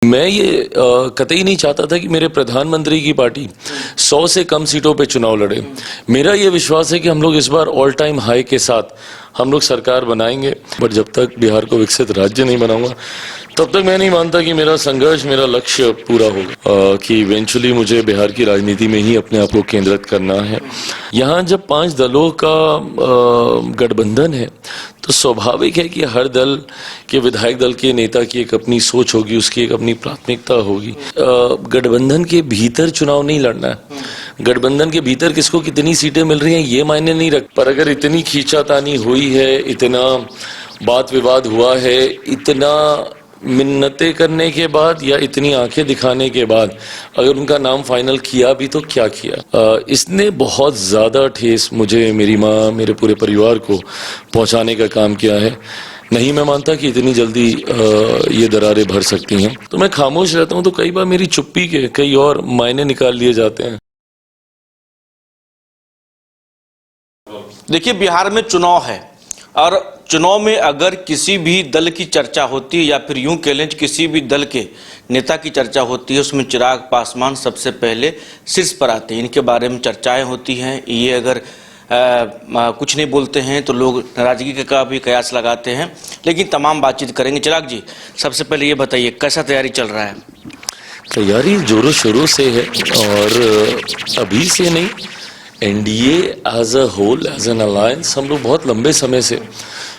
मैं ये कतई नहीं चाहता था कि मेरे प्रधानमंत्री की पार्टी 100 से कम सीटों पे चुनाव लड़े। मेरा ये विश्वास है कि हम लोग इस बार ऑल टाइम हाई के साथ हम लोग सरकार बनाएंगे, बट जब तक बिहार को विकसित राज्य नहीं बनाऊंगा तब तक मैं नहीं मानता कि मेरा संघर्ष, मेरा लक्ष्य पूरा होगा, कि इवेंचुअली मुझे बिहार की राजनीति में ही अपने आप को केंद्रित करना है। यहाँ जब 5 दलों का गठबंधन है तो स्वाभाविक है कि हर दल के विधायक दल के नेता की एक अपनी सोच होगी, उसकी एक अपनी प्राथमिकता होगी। गठबंधन के भीतर चुनाव नहीं लड़ना है, गठबंधन के भीतर किसको कितनी सीटें मिल रही हैं ये मायने नहीं रख, पर अगर इतनी खींचातानी हुई है, इतना बात विवाद हुआ है, इतना मिन्नतें करने के बाद या इतनी आंखें दिखाने के बाद अगर उनका नाम फाइनल किया भी तो क्या किया, इसने बहुत ज़्यादा ठेस मुझे, मेरी माँ, मेरे पूरे परिवार को पहुंचाने का काम किया है। नहीं मैं मानता कि इतनी जल्दी ये दरारें भर सकती हैं, तो मैं खामोश रहता हूं तो कई बार मेरी चुप्पी के कई और मायने निकाल लिए जाते हैं। देखिए, बिहार में चुनाव है और चुनाव में अगर किसी भी दल की चर्चा होती है या फिर यूं कह लें किसी भी दल के नेता की चर्चा होती है, उसमें चिराग पासवान सबसे पहले शीर्ष पर आते हैं। इनके बारे में चर्चाएं होती हैं, ये अगर कुछ नहीं बोलते हैं तो लोग नाराजगी का भी कयास लगाते हैं, लेकिन तमाम बातचीत करेंगे। चिराग जी, सबसे पहले ये बताइए कैसा तैयारी चल रहा है? तैयारी जोरों शोरों से है और अभी से नहीं, NDA as a whole, as an alliance, हम लोग बहुत लंबे समय से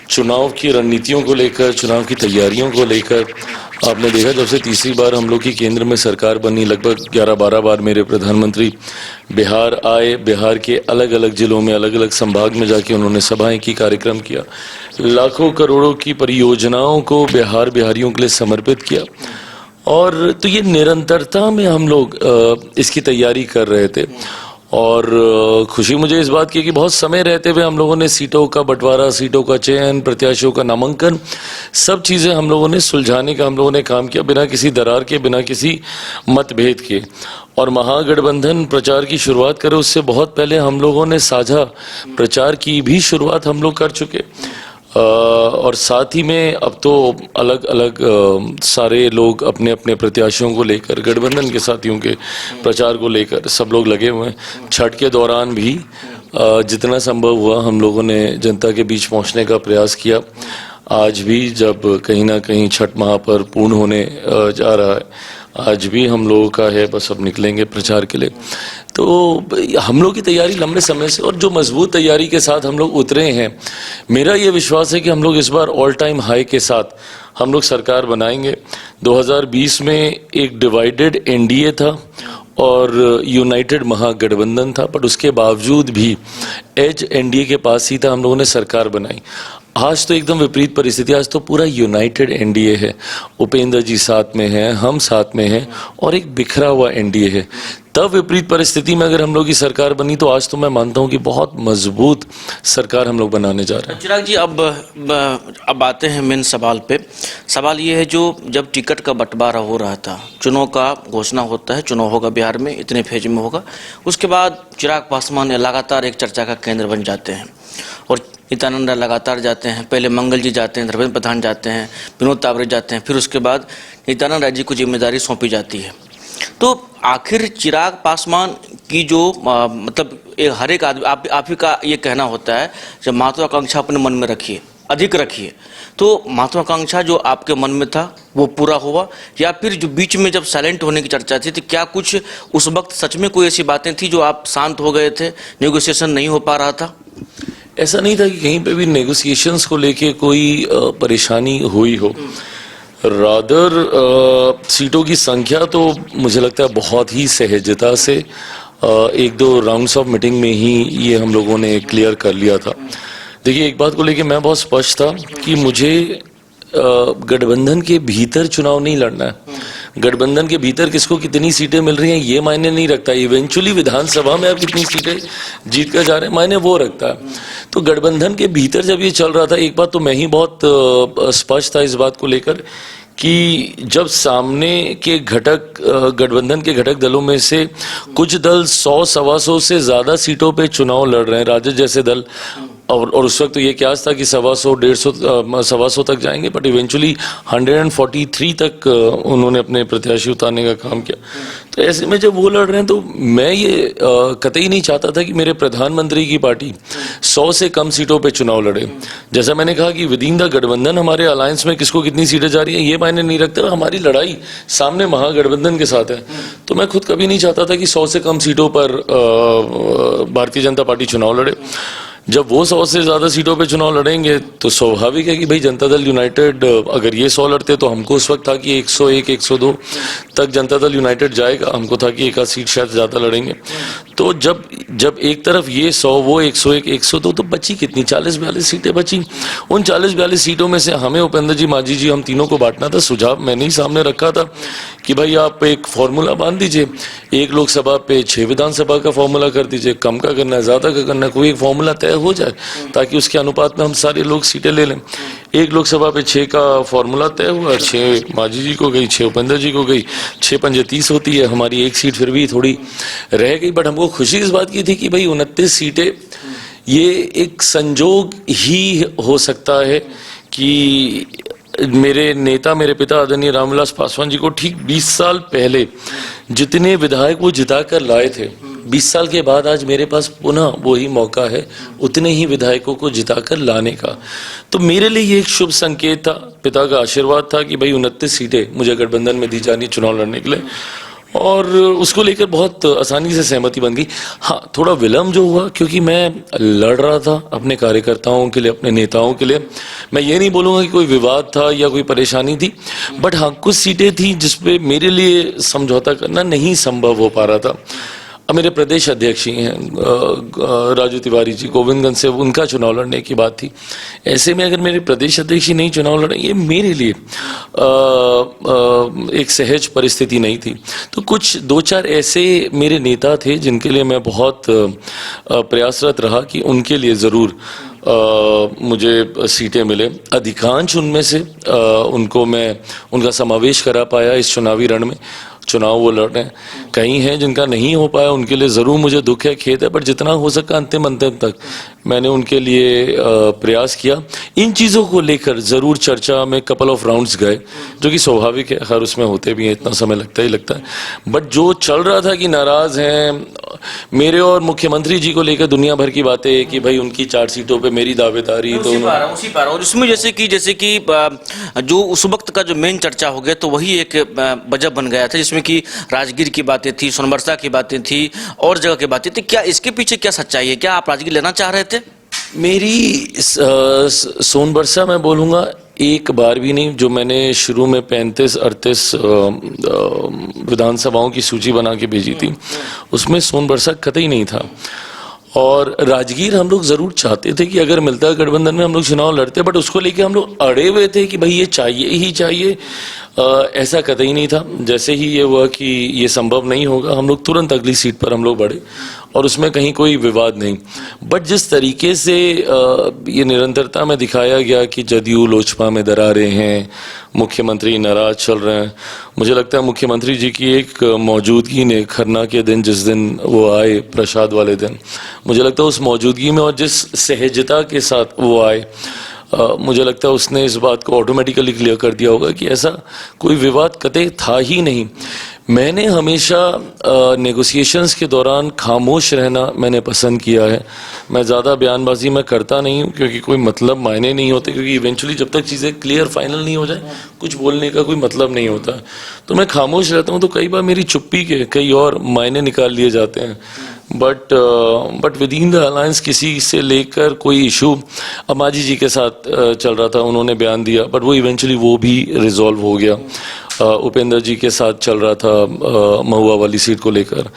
चुनाव की रणनीतियों को लेकर, चुनाव की तैयारियों को लेकर, आपने देखा जब से तीसरी बार हम लोग की केंद्र में सरकार बनी, लगभग 11-12 बार मेरे प्रधानमंत्री बिहार आए, बिहार के अलग अलग जिलों में, अलग अलग संभाग में जाके उन्होंने सभाएं की, कार्यक्रम किया, लाखों करोड़ों की परियोजनाओं को बिहारियों के लिए समर्पित किया। और तो ये निरंतरता में हम लोग इसकी तैयारी कर रहे थे और खुशी मुझे इस बात की कि बहुत समय रहते हुए हम लोगों ने सीटों का बंटवारा, सीटों का चयन, प्रत्याशियों का नामांकन, सब चीज़ें हम लोगों ने सुलझाने का हम लोगों ने काम किया, बिना किसी दरार के, बिना किसी मतभेद के। और महागठबंधन प्रचार की शुरुआत करे उससे बहुत पहले हम लोगों ने साझा प्रचार की भी शुरुआत हम लोग कर चुके। और साथ ही में अब तो अलग अलग सारे लोग अपने अपने प्रत्याशियों को लेकर, गठबंधन के साथियों के प्रचार को लेकर सब लोग लगे हुए हैं। छठ के दौरान भी जितना संभव हुआ हम लोगों ने जनता के बीच पहुंचने का प्रयास किया। आज भी जब कहीं ना कहीं छठ महापर्व पूर्ण होने जा रहा है, आज भी हम लोगों का है, बस अब निकलेंगे प्रचार के लिए। तो हम लोग की तैयारी लंबे समय से, और जो मजबूत तैयारी के साथ हम लोग उतरे हैं, मेरा ये विश्वास है कि हम लोग इस बार ऑल टाइम हाई के साथ हम लोग सरकार बनाएंगे। 2020 में एक डिवाइडेड एनडीए था और यूनाइटेड महागठबंधन था, बट उसके बावजूद भी एज एनडीए के पास ही था, हम लोगों ने सरकार बनाई। आज तो एकदम विपरीत परिस्थिति, आज तो पूरा यूनाइटेड एनडीए है, उपेंद्र जी साथ में हैं, हम साथ में हैं और एक बिखरा हुआ एनडीए है। तब विपरीत परिस्थिति में अगर हम लोग की सरकार बनी तो आज तो मैं मानता हूं कि बहुत मजबूत सरकार हम लोग बनाने जा रहे हैं। चिराग जी, अब आते हैं मेन सवाल पे। सवाल ये है, जो जब टिकट का बंटवारा हो रहा था, चुनाव का घोषणा होता है, चुनाव होगा बिहार में, इतने फेज में होगा, उसके बाद चिराग पासवान लगातार एक चर्चा का केंद्र बन जाते हैं और नित्यानंद राय लगातार जाते हैं। पहले मंगल जी जाते हैं, धर्मेंद्र प्रधान जाते हैं, विनोद तावरे जाते हैं, फिर उसके बाद नित्यानंद राय जी को जिम्मेदारी सौंपी जाती है। तो आखिर चिराग पासवान की जो मतलब हर एक आदमी, आप ही का ये कहना होता है, जब महत्वाकांक्षा अपने मन में रखिए, अधिक रखिए, तो महत्वाकांक्षा जो आपके मन में था वो पूरा हुआ, या फिर जो बीच में जब साइलेंट होने की चर्चा थी तो क्या कुछ उस वक्त सच में कोई ऐसी बातें थी जो आप शांत हो गए थे, नेगोशिएशन नहीं हो पा रहा था? ऐसा नहीं था कि कहीं पे भी नेगोशिएशंस को लेके कोई परेशानी हुई हो। रादर सीटों की संख्या तो मुझे लगता है बहुत ही सहजता से 1-2 राउंड्स ऑफ मीटिंग में ही ये हम लोगों ने क्लियर कर लिया था। देखिए, एक बात को लेके मैं बहुत स्पष्ट था कि मुझे गठबंधन के भीतर चुनाव नहीं लड़ना है, गठबंधन के भीतर किसको कितनी सीटें मिल रही हैं ये मायने नहीं रखता, इवेंचुअली विधानसभा में आप कितनी सीटें जीत कर जा रहे हैं मायने वो रखता है। तो गठबंधन के भीतर जब ये चल रहा था, एक बात तो मैं ही बहुत स्पष्ट था इस बात को लेकर कि जब सामने के घटक, गठबंधन के घटक दलों में से कुछ दल 100-125 से ज्यादा सीटों पे चुनाव लड़ रहे हैं, राजद जैसे दल, और उस वक्त तो ये क्या था कि 125 तक जाएंगे, बट इवेंचुअली 143 तक उन्होंने अपने प्रत्याशी उतारने का काम किया। तो ऐसे में जब वो लड़ रहे हैं तो मैं ये कतई नहीं चाहता था कि मेरे प्रधानमंत्री की पार्टी 100 से कम सीटों पे चुनाव लड़े। जैसा मैंने कहा कि विद इन द गठबंधन हमारे अलायंस में किसको कितनी सीटें जा रही हैं ये मायने नहीं रखते, हमारी लड़ाई सामने महागठबंधन के साथ है। तो मैं खुद कभी नहीं चाहता था कि 100 से कम सीटों पर भारतीय जनता पार्टी चुनाव लड़े। जब वो 100 से ज़्यादा सीटों पे चुनाव लड़ेंगे तो स्वाभाविक है कि भाई जनता दल यूनाइटेड अगर ये 100 लड़ते तो हमको उस वक्त था कि 101 102 तक जनता दल यूनाइटेड जाएगा, हमको था कि एक आध सीट शायद ज़्यादा लड़ेंगे। तो जब एक तरफ ये 100 वो 101 102 तो बची कितनी 40-42 सीटें बची। उन 40-42 सीटों में से हमें उपेंद्र जी, मांझी जी, हम तीनों को बांटना था। सुझाव मैंने ही सामने रखा था कि भाई आप एक फॉर्मूला बांध दीजिए, एक लोकसभा पे 6 विधानसभा का फॉर्मूला कर दीजिए, कम का करना है ज़्यादा का करना है, कोई एक फॉर्मूला तय हो जाए ताकि उसके अनुपात में हम सारे लोग सीटें ले लें। एक लोकसभा पे 6 का फॉर्मूला तय हुआ, 6 मांझी जी को गई, 6 उपेंद्र जी को गई, 6 पंजे 30 होती है, हमारी एक सीट फिर भी थोड़ी रह गई। बट हमको खुशी इस बात की थी कि भाई 29 सीटें ये एक संजोग ही हो सकता है कि मेरे नेता, मेरे पिता आदरणीय रामविलास पासवान जी को ठीक 20 साल पहले जितने विधायक वो जिता कर लाए थे, 20 साल के बाद आज मेरे पास पुनः वही मौका है उतने ही विधायकों को जिताकर लाने का। तो मेरे लिए ये एक शुभ संकेत था, पिता का आशीर्वाद था कि भाई 29 सीटें मुझे गठबंधन में दी जानी चुनाव लड़ने के लिए, और उसको लेकर बहुत आसानी से सहमति बन गई। हाँ, थोड़ा विलम्ब जो हुआ क्योंकि मैं लड़ रहा था अपने कार्यकर्ताओं के लिए, अपने नेताओं के लिए। मैं ये नहीं बोलूँगा कि कोई विवाद था या कोई परेशानी थी, बट हाँ कुछ सीटें थी जिसपे मेरे लिए समझौता करना नहीं संभव हो पा रहा था। अब मेरे प्रदेश अध्यक्ष ही हैं राजू तिवारी जी, गोविंदगंज से उनका चुनाव लड़ने की बात थी। ऐसे में अगर मेरे प्रदेश अध्यक्ष ही नहीं चुनाव लड़े, ये मेरे लिए एक सहज परिस्थिति नहीं थी। तो कुछ 2-4 ऐसे मेरे नेता थे जिनके लिए मैं बहुत प्रयासरत रहा कि उनके लिए ज़रूर मुझे सीटें मिले। अधिकांश उनमें से उनको मैं उनका समावेश करा पाया इस चुनावी रण में। चुनाव वो लड़ रहे हैं, कई हैं जिनका नहीं हो पाया, उनके लिए ज़रूर मुझे दुख है, खेद है, बट जितना हो सका अंतिम तक मैंने उनके लिए प्रयास किया। इन चीज़ों को लेकर ज़रूर चर्चा में कपल ऑफ राउंड्स गए, जो कि स्वाभाविक है, हर उसमें होते भी हैं, इतना समय लगता ही लगता है। बट जो चल रहा था कि नाराज़ हैं मेरे और मुख्यमंत्री जी को लेकर दुनिया भर की बातें कि भाई उनकी 4 सीटों पे मेरी दावेदारी, तो उसी पर और इसमें जैसे कि जो उस वक्त का जो मेन चर्चा हो गया तो वही एक वजह बन गया था, जिसमें कि राजगीर की बातें थी, सोनबरसा की बातें थी और जगह की बातें थी। क्या इसके पीछे क्या सच्चाई है? क्या आप राजगीर लेना चाह रहे थे? मेरी सोनबरसा मैं बोलूँगा एक बार भी नहीं। जो मैंने शुरू में 35-38 विधानसभाओं की सूची बना के भेजी थी उसमें सोनबरसा कतई नहीं था। और राजगीर हम लोग ज़रूर चाहते थे कि अगर मिलता है गठबंधन में हम लोग चुनाव लड़ते, बट उसको लेके हम लोग अड़े हुए थे कि भाई ये चाहिए ही चाहिए। ऐसा कतई नहीं था। जैसे ही ये हुआ कि ये संभव नहीं होगा, हम लोग तुरंत अगली सीट पर हम लोग बढ़े और उसमें कहीं कोई विवाद नहीं। बट जिस तरीके से ये निरंतरता में दिखाया गया कि जदयू लोजपा में दरारें हैं, मुख्यमंत्री नाराज चल रहे हैं, मुझे लगता है मुख्यमंत्री जी की एक मौजूदगी ने खरना के दिन जिस दिन वो आए, प्रसाद वाले दिन, मुझे लगता है उस मौजूदगी में और जिस सहजता के साथ वो आए, मुझे लगता है उसने इस बात को ऑटोमेटिकली क्लियर कर दिया होगा कि ऐसा कोई विवाद कतई था ही नहीं। मैंने हमेशा नेगोशिएशंस के दौरान खामोश रहना मैंने पसंद किया है। मैं ज़्यादा बयानबाजी मैं करता नहीं हूँ क्योंकि कोई मतलब मायने नहीं होते, क्योंकि इवेंचुअली जब तक चीज़ें क्लियर फाइनल नहीं हो जाए कुछ बोलने का कोई मतलब नहीं होता। तो मैं खामोश रहता हूँ, तो कई बार मेरी चुप्पी के कई और मायने निकाल लिए जाते हैं। But with in the alliance किसी से लेकर कोई इशू अमाजी जी के साथ चल रहा था, उन्होंने बयान दिया, बट वो इवेंचुअली वो भी रिजॉल्व हो गया। उपेंद्र जी के साथ चल रहा था महुआ वाली सीट को लेकर।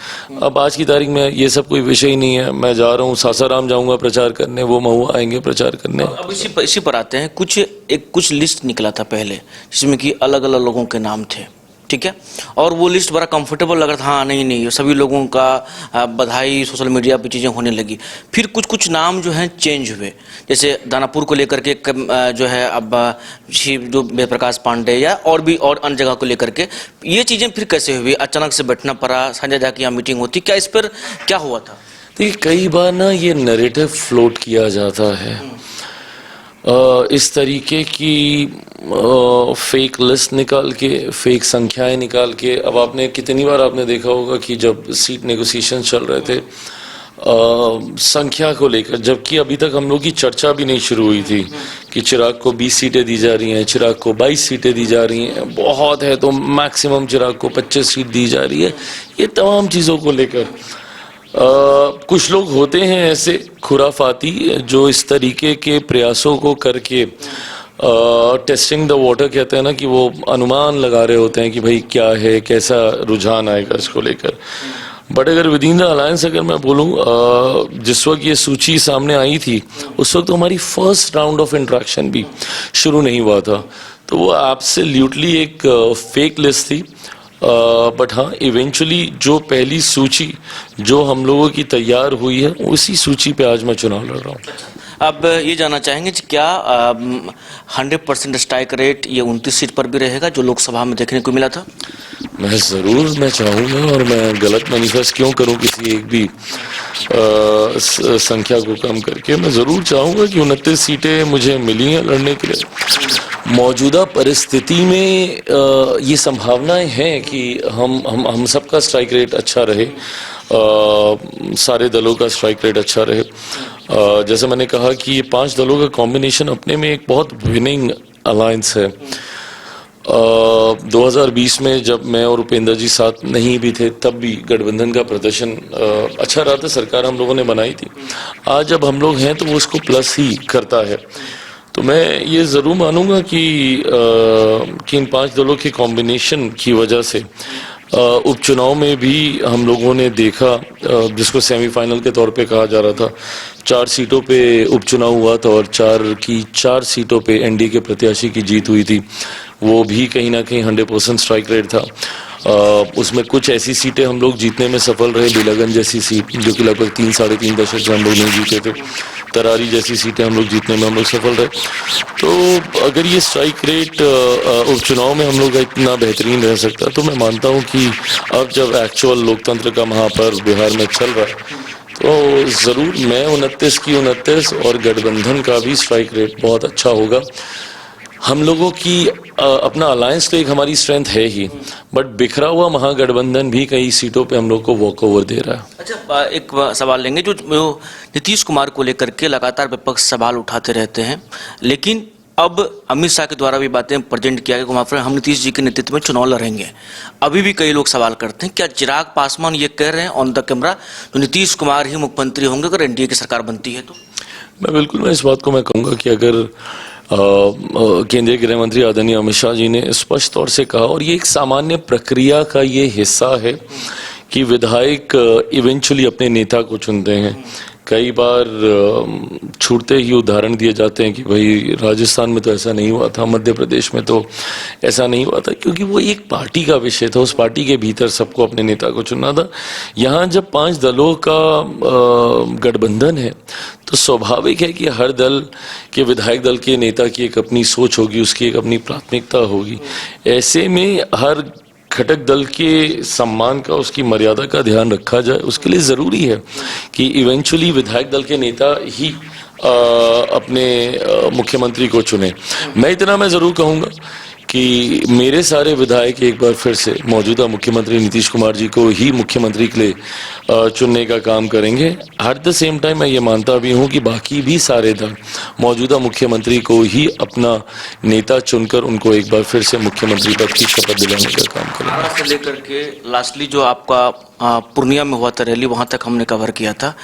अब आज की तारीख में ये सब कोई विषय ही नहीं है। मैं जा रहा हूँ सासाराम जाऊँगा प्रचार करने, वो महुआ आएंगे प्रचार करने। अब इसी पर आते हैं। कुछ लिस्ट निकला था पहले जिसमें कि अलग अलग लोगों के नाम थे, ठीक है, और वो लिस्ट बड़ा कंफर्टेबल लग रहा था। हाँ नहीं सभी लोगों का बधाई सोशल मीडिया पे चीज़ें होने लगी। फिर कुछ नाम जो हैं चेंज हुए, जैसे दानापुर को लेकर के जो है अब जो वेद प्रकाश पांडे या और अन्य जगह को लेकर के ये चीज़ें फिर कैसे हुई? अचानक से बैठना पड़ा, संजय झा की यहाँ मीटिंग होती, क्या इस पर क्या हुआ था? देखिए कई बार ना ये नैरेटिव फ्लोट किया जाता है इस तरीके की फेक लिस्ट निकाल के, फेक संख्याएं निकाल के। अब आपने कितनी बार आपने देखा होगा कि जब सीट नेगोशिएशन चल रहे थे संख्या को लेकर, जबकि अभी तक हम लोग की चर्चा भी नहीं शुरू हुई थी कि चिराग को 20 सीटें दी जा रही हैं, चिराग को 22 सीटें दी जा रही हैं, बहुत है तो मैक्सिमम चिराग को 25 सीट दी जा रही है। ये तमाम चीज़ों को लेकर कुछ लोग होते हैं ऐसे खुराफाती जो इस तरीके के प्रयासों को करके टेस्टिंग द वाटर कहते हैं ना, कि वो अनुमान लगा रहे होते हैं कि भाई क्या है, कैसा रुझान आएगा इसको लेकर। बट अगर विद इन द अलायंस अगर मैं बोलूँ, जिस वक्त ये सूची सामने आई थी उस वक्त तो हमारी फर्स्ट राउंड ऑफ इंट्रैक्शन भी शुरू नहीं हुआ था, तो वो एब्सोल्युटली एक फेक लिस्ट थी। बट हाँ, इवेंचुअली जो पहली सूची जो हम लोगों की तैयार हुई है उसी सूची पे आज मैं चुनाव लड़ रहा हूँ। अब ये जानना चाहेंगे कि क्या 100% स्ट्राइक रेट ये 29 सीट पर भी रहेगा जो लोकसभा में देखने को मिला था? मैं चाहूँगा, और मैं गलत मैनिफेस्ट क्यों करूँ किसी एक भी संख्या को कम करके। मैं ज़रूर चाहूँगा कि 29 सीटें मुझे मिली हैं लड़ने के लिए। मौजूदा परिस्थिति में ये संभावनाएं हैं कि हम सबका स्ट्राइक रेट अच्छा रहे, सारे दलों का स्ट्राइक रेट अच्छा रहे। जैसे मैंने कहा कि ये 5 दलों का कॉम्बिनेशन अपने में एक बहुत विनिंग अलायंस है। 2020 में जब मैं और उपेंद्र जी साथ नहीं भी थे तब भी गठबंधन का प्रदर्शन अच्छा रहा था, सरकार हम लोगों ने बनाई थी। आज जब हम लोग हैं तो वो उसको प्लस ही करता है। तो मैं ये ज़रूर मानूंगा कि इन 5 दलों के कॉम्बिनेशन की वजह से उपचुनाव में भी हम लोगों ने देखा, जिसको सेमीफाइनल के तौर पे कहा जा रहा था, 4 सीटों पे उपचुनाव हुआ था और 4 सीटों पे एनडीए के प्रत्याशी की जीत हुई थी। वो भी कहीं ना कहीं 100% स्ट्राइक रेट था। उसमें कुछ ऐसी सीटें हम लोग जीतने में सफल रहे, बिलागंज जैसी सीट जो कि लगभग 3-3.5 दशक से हम लोग नहीं जीते थे, तरारी जैसी सीटें हम लोग जीतने में हम लोग सफल रहे। तो अगर ये स्ट्राइक रेट उपचुनाव में हम लोग का इतना बेहतरीन रह सकता, तो मैं मानता हूँ कि अब जब एक्चुअल लोकतंत्र का महापर्व बिहार में चल रहा है तो ज़रूर मैं 29 की 29 और गठबंधन का भी स्ट्राइक रेट बहुत अच्छा होगा। हम लोगों की अपना अलायंस तो एक हमारी स्ट्रेंथ है ही, बट बिखरा हुआ महागठबंधन भी कई सीटों पे हम लोग को वॉक ओवर दे रहा है। अच्छा, एक सवाल लेंगे जो नीतीश कुमार को लेकर के लगातार विपक्ष सवाल उठाते रहते हैं, लेकिन अब अमित शाह के द्वारा भी बातें प्रेजेंट किया गया कि हम नीतीश जी के नेतृत्व में चुनाव लड़ेंगे। अभी भी कई लोग सवाल करते हैं, क्या चिराग पासवान ये कह रहे हैं ऑन द कैमरा तो नीतीश कुमार ही मुख्यमंत्री होंगे अगर एनडीए की सरकार बनती है? तो मैं इस बात को मैं कहूँगा कि अगर केंद्रीय गृह मंत्री आदरणीय अमित शाह जी ने स्पष्ट तौर से कहा, और ये एक सामान्य प्रक्रिया का ये हिस्सा है कि विधायक इवेंचुअली अपने नेता को चुनते हैं। कई बार छूटते ही उदाहरण दिए जाते हैं कि भाई राजस्थान में तो ऐसा नहीं हुआ था, मध्य प्रदेश में तो ऐसा नहीं हुआ था, क्योंकि वो एक पार्टी का विषय था, उस पार्टी के भीतर सबको अपने नेता को चुनना था। यहाँ जब 5 दलों का गठबंधन है तो स्वाभाविक है कि हर दल के विधायक दल के नेता की एक अपनी सोच होगी, उसकी एक अपनी प्राथमिकता होगी। ऐसे में हर घटक दल के सम्मान का, उसकी मर्यादा का ध्यान रखा जाए। उसके लिए ज़रूरी है कि इवेंचुअली विधायक दल के नेता ही अपने मुख्यमंत्री को चुने। मैं ज़रूर कहूँगा कि मेरे सारे विधायक एक बार फिर से मौजूदा मुख्यमंत्री नीतीश कुमार जी को ही मुख्यमंत्री के लिए चुनने का काम करेंगे। एट द सेम टाइम मैं ये मानता भी हूँ कि बाकी भी सारे दल मौजूदा मुख्यमंत्री को ही अपना नेता चुनकर उनको एक बार फिर से मुख्यमंत्री पद की शपथ दिलाने का काम करेंगे। से लेकर के लास्टली जो आपका पूर्णिया में हुआ था रैली, वहाँ तक हमने कवर किया था।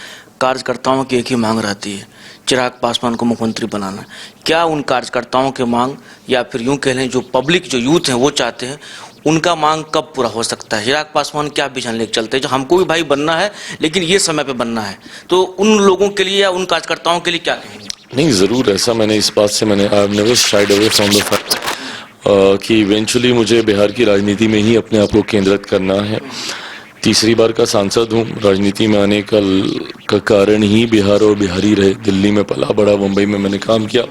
कार्यकर्ताओं की एक ही मांग रहती है, चिराग पासवान को मुख्यमंत्री बनाना। क्या उन कार्यकर्ताओं की मांग, या फिर यूं कह लें जो पब्लिक जो यूथ हैं वो चाहते हैं, उनका मांग कब पूरा हो सकता है? चिराग पासवान क्या विजन लेकर चलते हैं जो हमको भी भाई बनना है लेकिन ये समय पे बनना है, तो उन लोगों के लिए या उन कार्यकर्ताओं के लिए क्या कहेंगे? नहीं, ज़रूर ऐसा मैंने इस बात से I have never shied away from the fact कि इवेंचुअली मुझे बिहार की राजनीति में ही अपने आप को केंद्रित करना है। तीसरी बार का सांसद हूँ। राजनीति में आने का कारण ही बिहार और बिहारी रहे। दिल्ली में पला बड़ा, मुंबई में मैंने काम किया,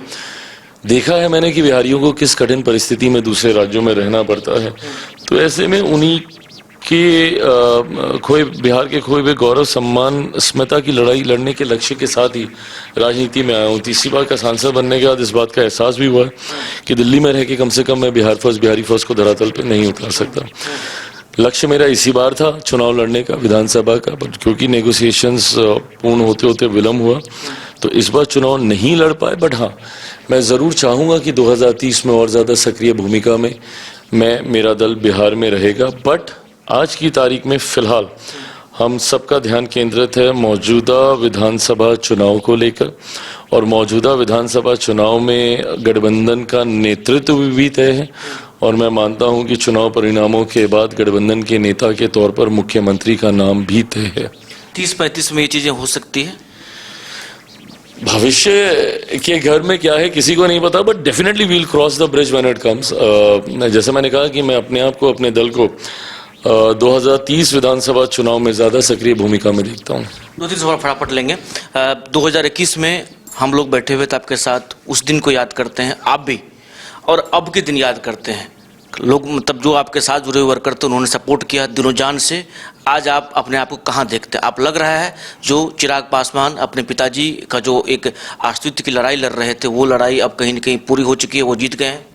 देखा है मैंने कि बिहारियों को किस कठिन परिस्थिति में दूसरे राज्यों में रहना पड़ता है। तो ऐसे में उन्हीं कि बिहार के खोए हुए गौरव सम्मान अस्मिता की लड़ाई लड़ने के लक्ष्य के साथ ही राजनीति में आया हूँ। तीसरी बार का सांसद बनने के बाद इस बात का एहसास भी हुआ है कि दिल्ली में रह के कम से कम मैं बिहार फर्स्ट बिहारी फर्स्ट को धरातल पे नहीं उतार सकता। लक्ष्य मेरा इसी बार था चुनाव लड़ने का विधानसभा का, बट क्योंकि नेगोशिएशंस पूर्ण होते होते विलम्ब हुआ तो इस बार चुनाव नहीं लड़ पाए। बट हाँ, मैं ज़रूर चाहूँगा कि 2030 में और ज़्यादा सक्रिय भूमिका में मेरा दल बिहार में रहेगा। बट आज की तारीख में फ़िलहाल हम सबका ध्यान केंद्रित है मौजूदा विधानसभा चुनाव को लेकर, और मौजूदा विधानसभा चुनाव में गठबंधन का नेतृत्व भी तय है, और मैं मानता हूं कि चुनाव परिणामों के बाद गठबंधन के नेता के तौर पर मुख्यमंत्री का नाम भी तय है। 30-35 में ये चीजें हो सकती है। भविष्य के घर में क्या है किसी को नहीं पता, but definitely will cross the bridge when it comes. जैसे मैंने कहा कि मैं अपने आप को, अपने दल को 2030 विधानसभा चुनाव में ज्यादा सक्रिय भूमिका में देखता हूँ। 2-3 सवाल फटाफट लेंगे। 2021 में हम लोग बैठे हुए थे आपके साथ, उस दिन को याद करते हैं आप भी, और अब के दिन याद करते हैं लोग, मतलब जो आपके साथ जुड़े हुए वर्कर थे उन्होंने सपोर्ट किया दिनों जान से। आज आप अपने आप को कहाँ देखते हैं? आप लग रहा है जो चिराग पासवान अपने पिताजी का जो एक अस्तित्व की लड़ाई लड़ रहे थे, वो लड़ाई अब कहीं न कहीं पूरी हो चुकी है, वो जीत गए हैं।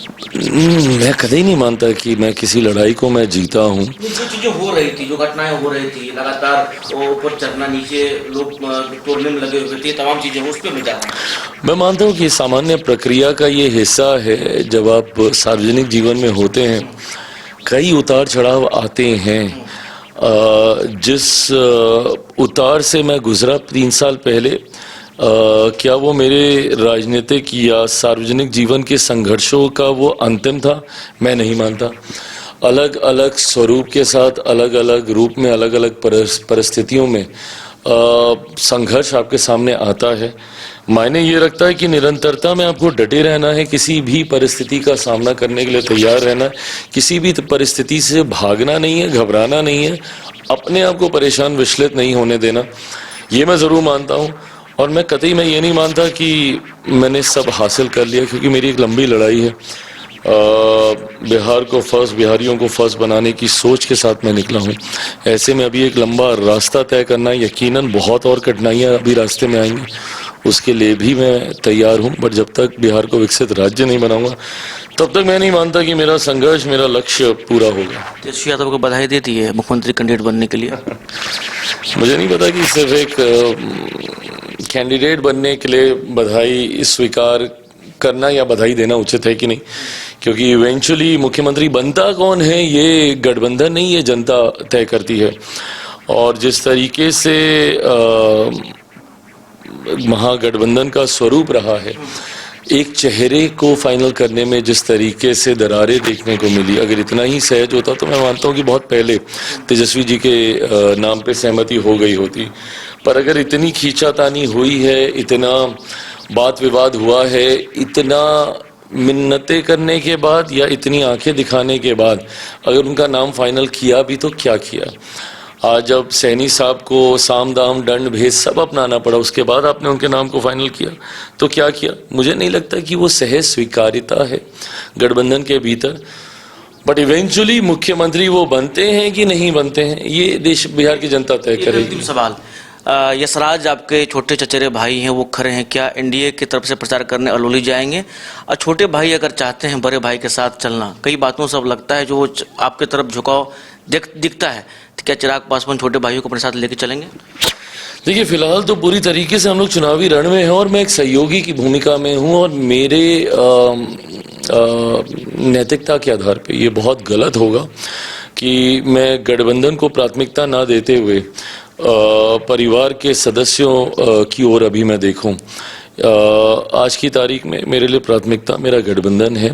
मैं कभी नहीं मानता कि मैं किसी लड़ाई को मैं जीता हूँ। जो चीजें हो रही थी, जो घटनाएं हो रही थी, लगातार ऊपर चढ़ना नीचे लोग तोड़ने में लगे हुए थे, तमाम चीजें उस पर मैं जा रहा हूँ। मैं मानता हूँ कि सामान्य प्रक्रिया का ये हिस्सा है। जब आप सार्वजनिक जीवन में होते हैं कई उतार चढ़ाव आते हैं। जिस उतार से मैं गुजरा 3 साल पहले, क्या वो मेरे राजनीतिक या सार्वजनिक जीवन के संघर्षों का वो अंतिम था? मैं नहीं मानता। अलग अलग स्वरूप के साथ, अलग अलग रूप में, अलग अलग परिस्थितियों में संघर्ष आपके सामने आता है। मायने ये रखता है कि निरंतरता में आपको डटे रहना है, किसी भी परिस्थिति का सामना करने के लिए तैयार रहना है, किसी भी परिस्थिति से भागना नहीं है, घबराना नहीं है, अपने आप को परेशान विचलित नहीं होने देना। ये मैं ज़रूर मानता हूँ। और मैं कतई मैं ये नहीं मानता कि मैंने सब हासिल कर लिया, क्योंकि मेरी एक लंबी लड़ाई है। बिहार को फर्स्ट, बिहारियों को फर्स्ट बनाने की सोच के साथ मैं निकला हूँ। ऐसे में अभी एक लंबा रास्ता तय करना, यकीनन बहुत और कठिनाइयाँ अभी रास्ते में आएंगी, उसके लिए भी मैं तैयार हूँ। बट जब तक बिहार को विकसित राज्य नहीं बनाऊंगा तब तक मैं नहीं मानता कि मेरा संघर्ष, मेरा लक्ष्य पूरा होगा। तेजस्वी यादव को बधाई देती है मुख्यमंत्री कैंडिडेट बनने के लिए। मुझे नहीं पता कि सिर्फ एक कैंडिडेट बनने के लिए बधाई स्वीकार करना या बधाई देना उचित है कि नहीं, क्योंकि इवेंचुअली मुख्यमंत्री बनता कौन है ये गठबंधन नहीं, ये जनता तय करती है। और जिस तरीके से महागठबंधन का स्वरूप रहा है, एक चेहरे को फाइनल करने में जिस तरीके से दरारें देखने को मिली, अगर इतना ही सहज होता तो मैं मानता हूँ कि बहुत पहले तेजस्वी जी के नाम पे सहमति हो गई होती। पर अगर इतनी खींचातानी हुई है, इतना बात विवाद हुआ है, इतना मिन्नतें करने के बाद या इतनी आंखें दिखाने के बाद अगर उनका नाम फाइनल किया भी तो क्या किया? आज जब सैनी साहब को साम दाम दंड भेद सब अपनाना पड़ा, उसके बाद आपने उनके नाम को फाइनल किया तो क्या किया? मुझे नहीं लगता कि वो सहज स्वीकार्यता है गठबंधन के भीतर। बट इवेंचुअली मुख्यमंत्री वो बनते हैं कि नहीं बनते हैं, ये देश बिहार की जनता तय करेगी। सवाल, यशराज आपके छोटे चचेरे भाई हैं, वो खड़े हैं, क्या एनडीए की तरफ से प्रचार करने अलौली जाएंगे? और छोटे भाई अगर चाहते हैं बड़े भाई के साथ चलना, कई बातों से अब लगता है जो आपके तरफ झुकाव दिखता है, तो क्या चिराग पासवान छोटे भाइयों को अपने साथ लेके चलेंगे? देखिए, फिलहाल तो पूरी तरीके से हम लोग चुनावी रण में हैं और मैं एक सहयोगी की भूमिका में हूं, और मेरे नैतिकता के आधार पे ये बहुत गलत होगा कि मैं गठबंधन को प्राथमिकता ना देते हुए परिवार के सदस्यों की ओर अभी मैं देखूं। आज की तारीख में मेरे लिए प्राथमिकता मेरा गठबंधन है।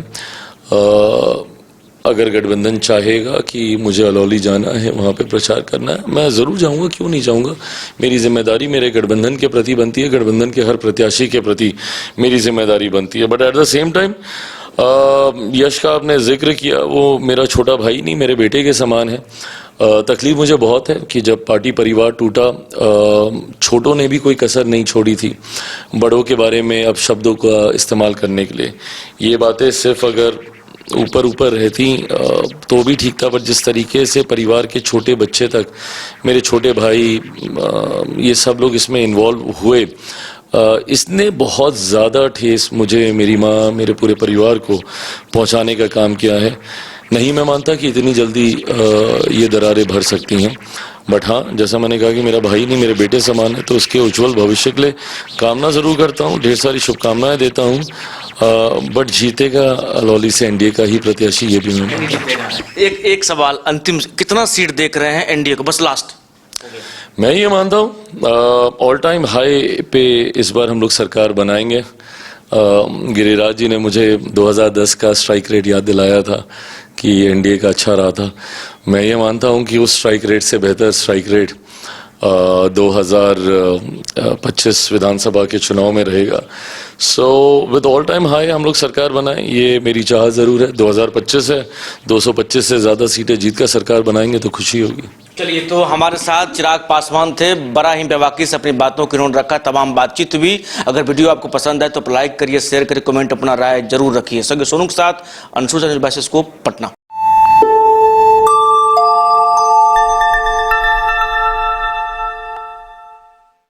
अगर गठबंधन चाहेगा कि मुझे अलौली जाना है, वहाँ पे प्रचार करना है, मैं ज़रूर जाऊँगा, क्यों नहीं जाऊँगा। मेरी जिम्मेदारी मेरे गठबंधन के प्रति बनती है, गठबंधन के हर प्रत्याशी के प्रति मेरी जिम्मेदारी बनती है। But at the same time Yash का आपने जिक्र किया, वो मेरा छोटा भाई नहीं, मेरे बेटे के समान है। तकलीफ मुझे बहुत है कि जब पार्टी परिवार टूटा, छोटों ने भी कोई कसर नहीं छोड़ी थी बड़ों के बारे में अब शब्दों का इस्तेमाल करने के लिए। ये बातें सिर्फ अगर ऊपर ऊपर रहती तो भी ठीक था, पर जिस तरीके से परिवार के छोटे बच्चे तक, मेरे छोटे भाई, ये सब लोग इसमें इन्वॉल्व हुए, इसने बहुत ज़्यादा ठेस मुझे, मेरी माँ, मेरे पूरे परिवार को पहुंचाने का काम किया है। नहीं मैं मानता कि इतनी जल्दी ये दरारें भर सकती हैं, बट हाँ, जैसा मैंने कहा कि मेरा भाई नहीं मेरे बेटे समान है, तो उसके उज्जवल भविष्य के लिए कामना ज़रूर करता हूँ, ढेर सारी शुभकामनाएं देता हूँ। बट जीतेगा अलौली से एनडीए का ही प्रत्याशी, ये भी मैं मानता हूँ। एक सवाल अंतिम, कितना सीट देख रहे हैं एनडीए को, बस लास्ट? मैं ये मानता हूँ ऑल टाइम हाई पे इस बार हम लोग सरकार बनाएंगे। गिरिराज जी ने मुझे 2010 का स्ट्राइक रेट याद दिलाया था कि एनडीए का अच्छा रहा था। मैं ये मानता हूं कि उस स्ट्राइक रेट से बेहतर स्ट्राइक रेट 2025 विधानसभा के चुनाव में रहेगा। So with all time high हम लोग सरकार बनाएं, ये मेरी चाह ज़रूर है। 2025 है, 225 से ज़्यादा सीटें जीत कर सरकार बनाएंगे तो खुशी होगी। चलिए, तो हमारे साथ चिराग पासवान थे, बड़ा ही बेबाकी से अपनी बातों को इन्होंने रखा, तमाम बातचीत हुई। अगर वीडियो आपको पसंद आए तो लाइक करिए, शेयर करिए, कमेंट अपना राय जरूर रखिए। सगे सोनू के साथ अंशु, पटना।